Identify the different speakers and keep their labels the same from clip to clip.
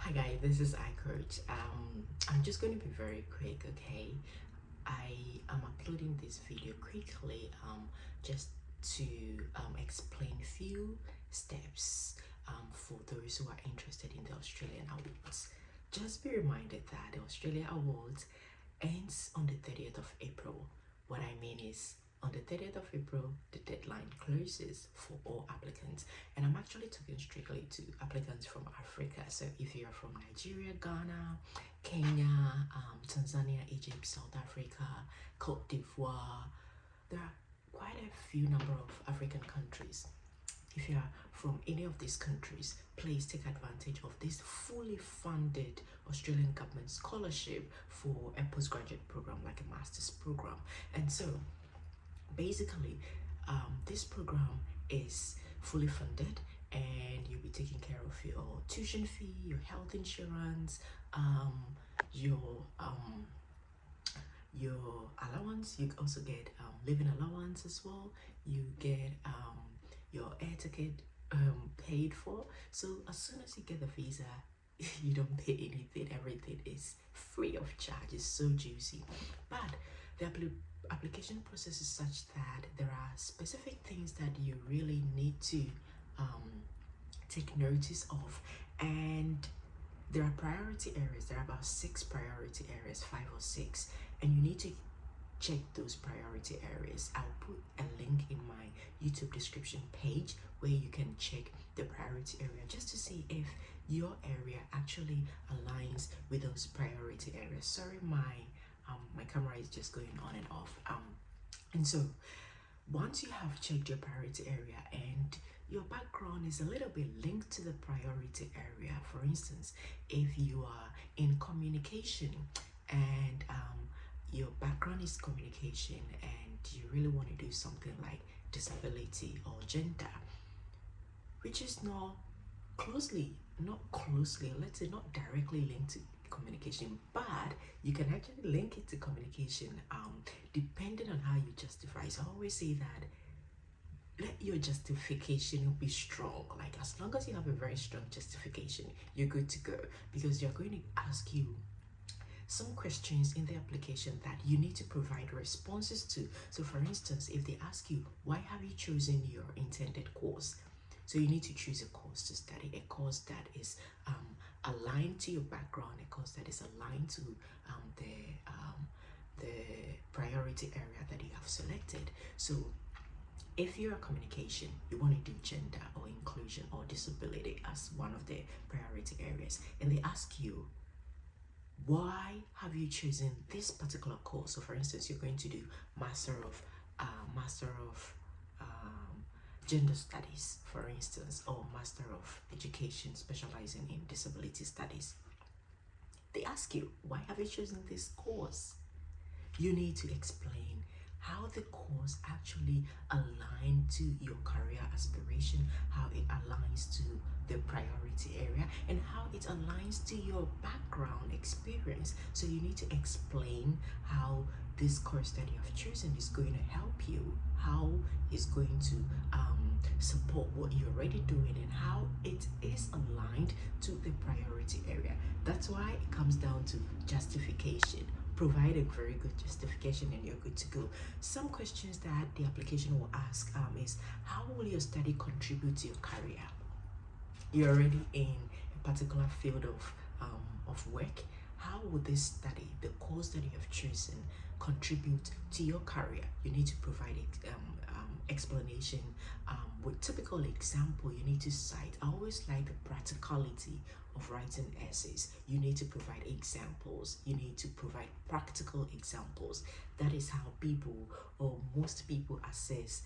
Speaker 1: Hi guys, this is ICoach. I'm just going to be very quick, okay? I am uploading this video quickly just to explain few steps for those who are interested in the Australian Awards. Just be reminded that the Australia Awards ends on the 30th of April. What I mean is, on the 30th of April, the deadline closes for all applicants. And I'm actually talking strictly to applicants from Africa. So if you're from Nigeria, Ghana, Kenya, Tanzania, Egypt, South Africa, Cote d'Ivoire, there are quite a few number of African countries. If you are from any of these countries, please take advantage of this fully funded Australian government scholarship for a postgraduate program like a master's program. And so basically, this program is fully funded and you'll be taking care of your tuition fee, your health insurance, your allowance. You also get living allowance as well. You get your air ticket paid for. So as soon as you get the visa, you don't pay anything. Everything is free of charge. It's so juicy. But the application process is such that there are specific things that you really need to take notice of, and there are priority areas. There are about 6 priority areas, 5 or 6, and you need to check those priority areas. I'll put a link in my YouTube description page where you can check the priority area just to see if your area actually aligns with those priority areas. Sorry, my camera is just going on and off. And so once you have checked your priority area and your background is a little bit linked to the priority area, for instance, if you are in communication and your background is communication and you really want to do something like disability or gender, which is not closely, let's say not directly linked to communication, but you can actually link it to communication depending on how you justify. So I always say that let your justification be strong. Like, as long as you have a very strong justification, you're good to go, because they're going to ask you some questions in the application that you need to provide responses to. So for instance, if they ask you, why have you chosen your intended course? So you need to choose a course to study, a course that is aligned to your background, a course that is aligned to the priority area that you have selected. So if you're a communication, you want to do gender or inclusion or disability as one of the priority areas, and they ask you, why have you chosen this particular course? So for instance, you're going to do Master of Gender Studies, for instance, or Master of Education specializing in Disability Studies. They ask you, why have you chosen this course? You need to explain how the course actually aligns to your career aspiration, how it aligns to the priority area, and how it aligns to your background experience. So you need to explain how this course that you have chosen is going to help you, how it's going to support what you're already doing, and how it is aligned to the priority area. That's why it comes down to justification. Provide a very good justification and you're good to go. Some questions that the application will ask is, how will your study contribute to your career? You're already in a particular field of work. How will this study, the course that you have chosen, contribute to your career? You need to provide explanation with typical example. You need to cite. I always like the practicality of writing essays. You need to provide examples. You need to provide practical examples. That is how people, or most people, assess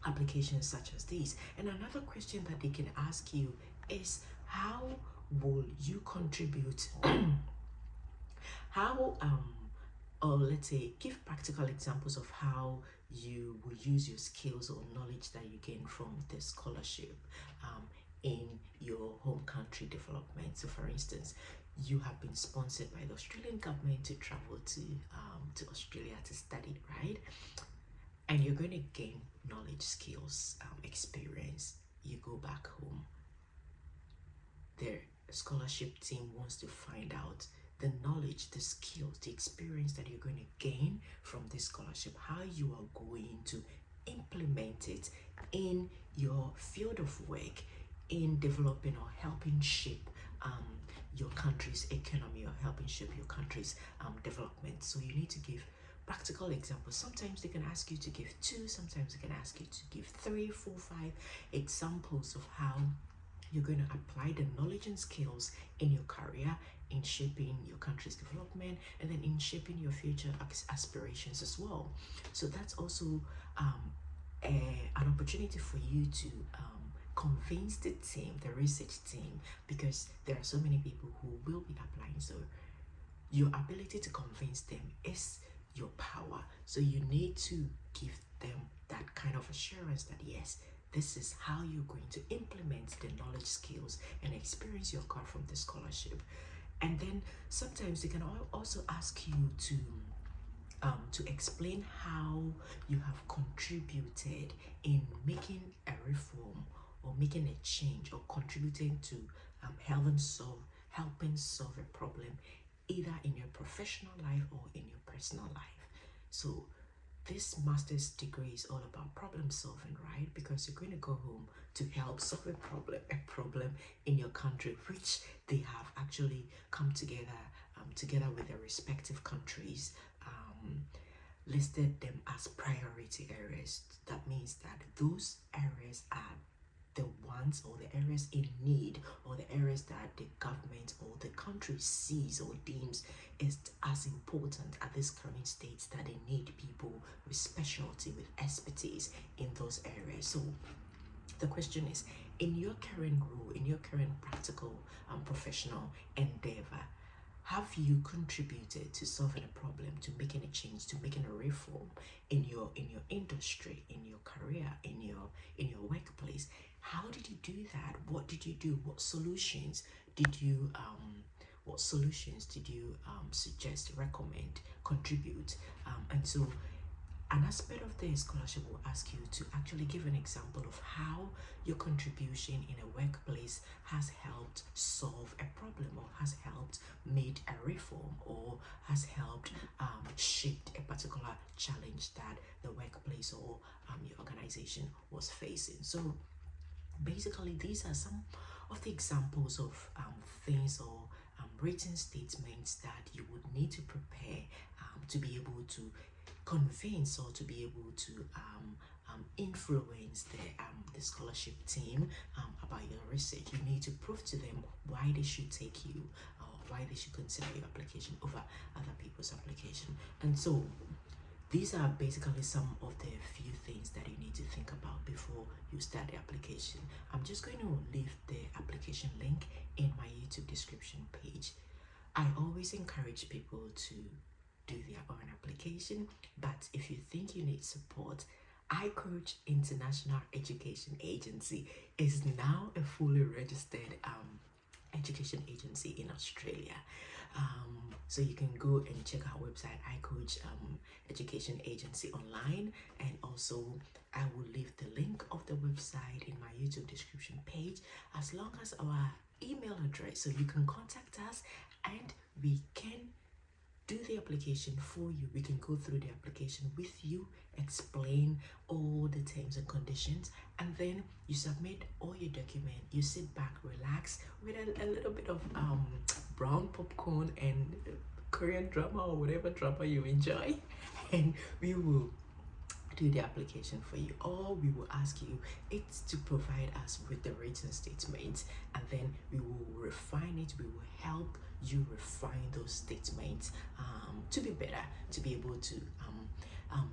Speaker 1: applications such as these. And another question that they can ask you is, how will you contribute how or let's say, give practical examples of how you will use your skills or knowledge that you gain from the scholarship in your home country development. So for instance, you have been sponsored by the Australian government to travel to Australia to study, right? And you're going to gain knowledge, skills, experience. You go back home. the scholarship team wants to find out the knowledge, the skills, the experience that you're going to gain from this scholarship, how you are going to implement it in your field of work, in developing or helping shape your country's economy, or helping shape your country's development. So you need to give practical examples. Sometimes they can ask you to give 2, sometimes they can ask you to give 3, 4, 5 examples of how you're going to apply the knowledge and skills in your career, in shaping your country's development, and then in shaping your future aspirations as well. So that's also an opportunity for you to convince the team, the research team, because there are so many people who will be applying. So your ability to convince them is your power. So you need to give them that kind of assurance that yes, this is how you're going to implement the knowledge, skills, and experience you've got from the scholarship. And then sometimes they can also ask you to explain how you have contributed in making a reform or making a change, or contributing to helping solve a problem, either in your professional life or in your personal life. So this master's degree is all about problem solving, right? Because you're going to go home to help solve a problem in your country, which they have actually come together together with their respective countries, listed them as priority areas. That means that those areas are the ones, or the areas in need, or the areas that the government or the country sees or deems is as important at this current state, that they need people with specialty, with expertise in those areas. So the question is, in your current role, in your current practical and professional endeavor, have you contributed to solving a problem, to making a change, to making a reform in your industry, in your career, in your workplace? How did you do that? What did you do? What solutions did you suggest, recommend, contribute? And so an aspect of the scholarship will ask you to actually give an example of how your contribution in a workplace has helped solve a problem, or has helped made a reform, or has helped shaped a particular challenge that the workplace or your organization was facing. So basically, these are some of the examples of things or written statements that you would need to prepare to be able to convince, or to be able to influence the scholarship team about your research. You need to prove to them why they should take you, or why they should consider your application over other people's application. And so these are basically some of the few things that you need to think about before you start the application. I'm just going to leave the application link in my YouTube description page. I always encourage people to do their own application, but if you think you need support, ICoach International Education Agency is now a fully registered education agency in Australia. So you can go and check our website, ICoach Education Agency online, and also I will leave the link of the website in my YouTube description page, as long as our email address, so you can contact us and we can do the application for you. We can go through the application with you, explain all the terms and conditions, and then you submit all your document. You sit back, relax with a little bit of brown popcorn and Korean drama, or whatever drama you enjoy, and we will do the application for you. All we will ask you is to provide us with the written statements, and then we will refine it. We will help you refine those statements to be better, to be able to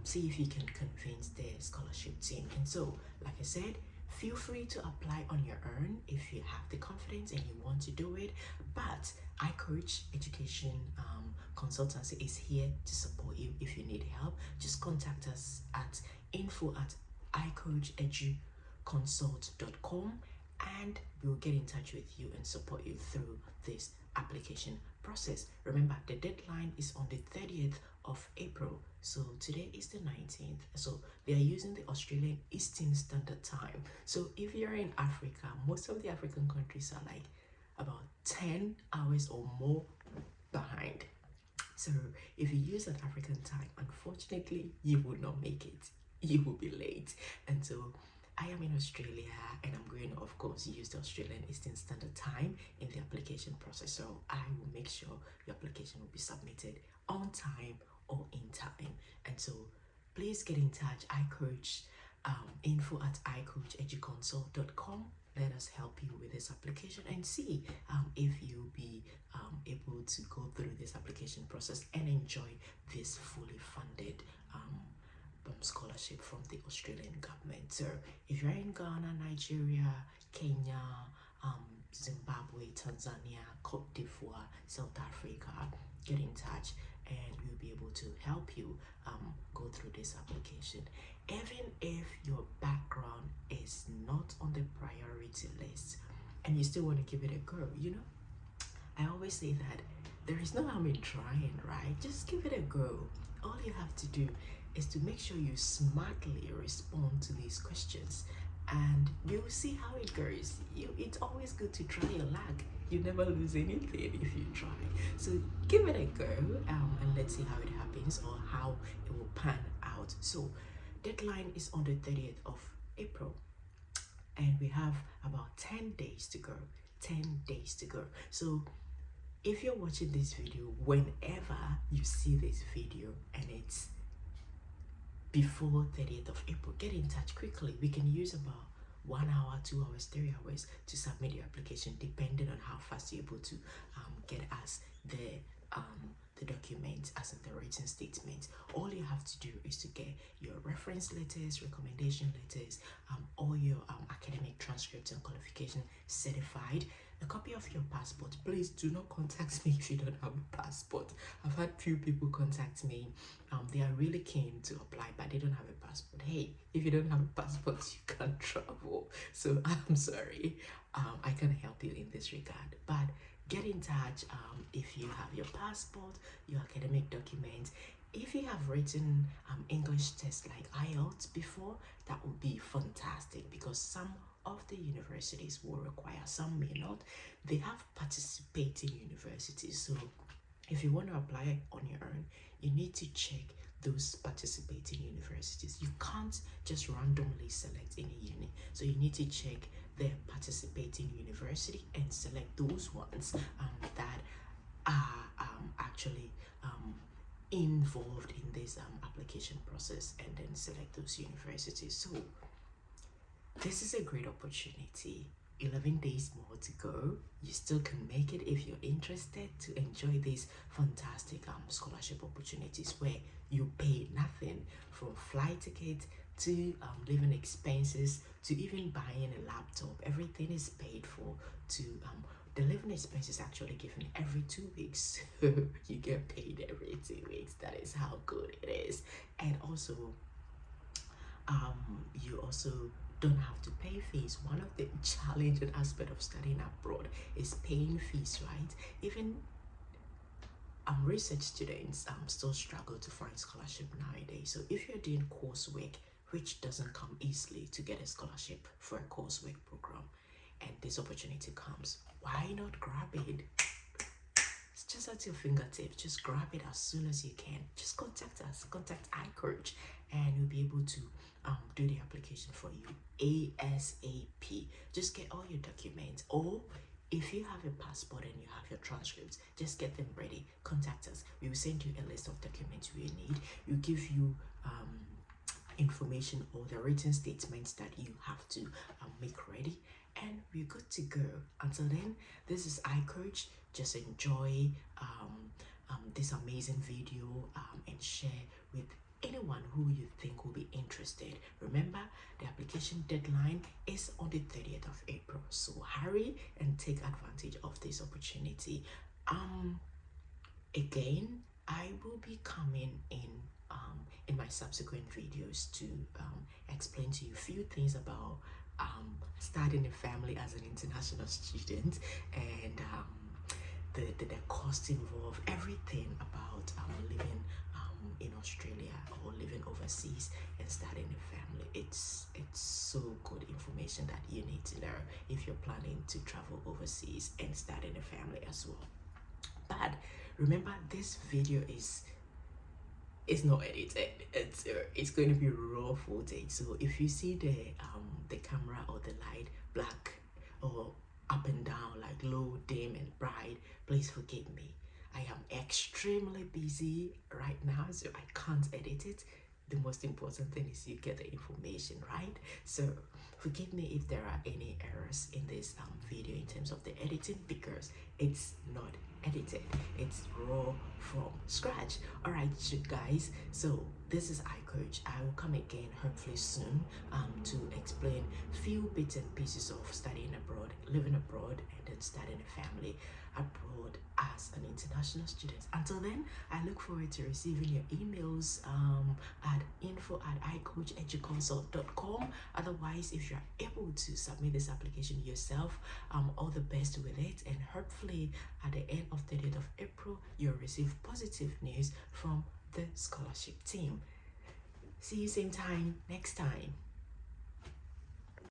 Speaker 1: see if you can convince the scholarship team. And so, like I said, feel free to apply on your own if you have the confidence and you want to do it. But ICoach Education Consultancy is here to support you. If you need help, just contact us at info@icoacheduconsult.com, and we'll get in touch with you and support you through this application process. Remember, the deadline is on the 30th of April. So today is the 19th. So they are using the Australian Eastern Standard Time. So if you're in Africa, most of the African countries are like about 10 hours or more behind. So if you use an African time, unfortunately, you will not make it. You will be late. And so I am in Australia and I'm going to, of course, use the Australian Eastern Standard Time in the application process. So I will make sure your application will be submitted on time or in time. And so please get in touch. ICoach, info at icoacheduconsult.com. Let us help you with this application and see if you'll be able to go through this application process and enjoy this fully funded scholarship from the Australian government. So if you're in Ghana, Nigeria, Kenya, Zimbabwe, Tanzania, Cote d'Ivoire, South Africa, get in touch and we'll be able to help you go through this application. Even if your background is not on the priority list and you still want to give it a go, you know, I always say that there is no harm in trying, right? Just give it a go. All you have to do is to make sure you smartly respond to these questions and you'll see how it goes. It's always good to try your luck. You never lose anything if you try. So give it a go and let's see how it happens or how it will pan out. So deadline is on the 30th of April and we have about 10 days to go. 10 days to go. So if you're watching this video, whenever you see this video and it's before 30th of April, get in touch quickly. We can use about 1 hour, 2 hours, 3 hours to submit your application, depending on how fast you're able to get us the documents as in the written statement. All you have to do is to get your reference letters, recommendation letters, all your academic transcripts and qualification certified, a copy of your passport. Please do not contact me if you don't have a passport. I've had few people contact me. They are really keen to apply, but they don't have a passport. Hey, if you don't have a passport, you can't travel. So I'm sorry. I can't help you in this regard. But get in touch if you have your passport, your academic documents. If you have written English tests like IELTS before, that would be fantastic because some of the universities will require, some may not. They have participating universities. So if you want to apply on your own, you need to check those participating universities. You can't just randomly select any uni. So you need to check the participating university and select those ones that are actually involved in this application process and then select those universities. So this is a great opportunity. 11 days more to go. You still can make it if you're interested to enjoy these fantastic scholarship opportunities where you pay nothing, from flight tickets to living expenses to even buying a laptop. Everything is paid for. To the living expenses actually given every 2 weeks. You get paid every 2 weeks. That is how good it is. And also you also don't have to pay fees. One of the challenging aspects of studying abroad is paying fees, right? Even research students still struggle to find scholarship nowadays. So if you're doing coursework, which doesn't come easily to get a scholarship for a coursework program, and this opportunity comes, why not grab it? It's just at your fingertips. Just grab it as soon as you can. Just contact us, contact ICoach, and we'll be able to do the application for you ASAP. Just get all your documents, or if you have a passport and you have your transcripts, just get them ready. Contact us. We will send you a list of documents we need. We'll give you information or the written statements that you have to make ready, and we're good to go. Until then, this is ICoach. Just enjoy this amazing video and share with anyone who you think will be interested. Remember, the application deadline is on the 30th of April, so hurry and take advantage of this opportunity. Again, I will be coming in my subsequent videos to explain to you a few things about starting a family as an international student and the cost involved, everything about living in Australia or living overseas and starting a family. It's so good information that you need to know if you're planning to travel overseas and starting a family as well. But remember, this video is not edited. It's going to be raw footage. So if you see the camera or the light black or up and down, like low, dim and bright, please forgive me. I am extremely busy right now, so I can't edit it. The most important thing is you get the information, right? So forgive me if there are any errors in this video in terms of the editing, because it's not edited, it's raw from scratch. All right, guys, so this is ICoach. I will come again hopefully soon to explain few bits and pieces of studying abroad, living abroad, and then starting a family abroad as an international student. Until then, I look forward to receiving your emails at info@icoacheduconsult.com. Otherwise, if you're able to submit this application yourself, all the best with it, and hopefully at the end of the 30th of April you'll receive positive news from the scholarship team. See you same time next time.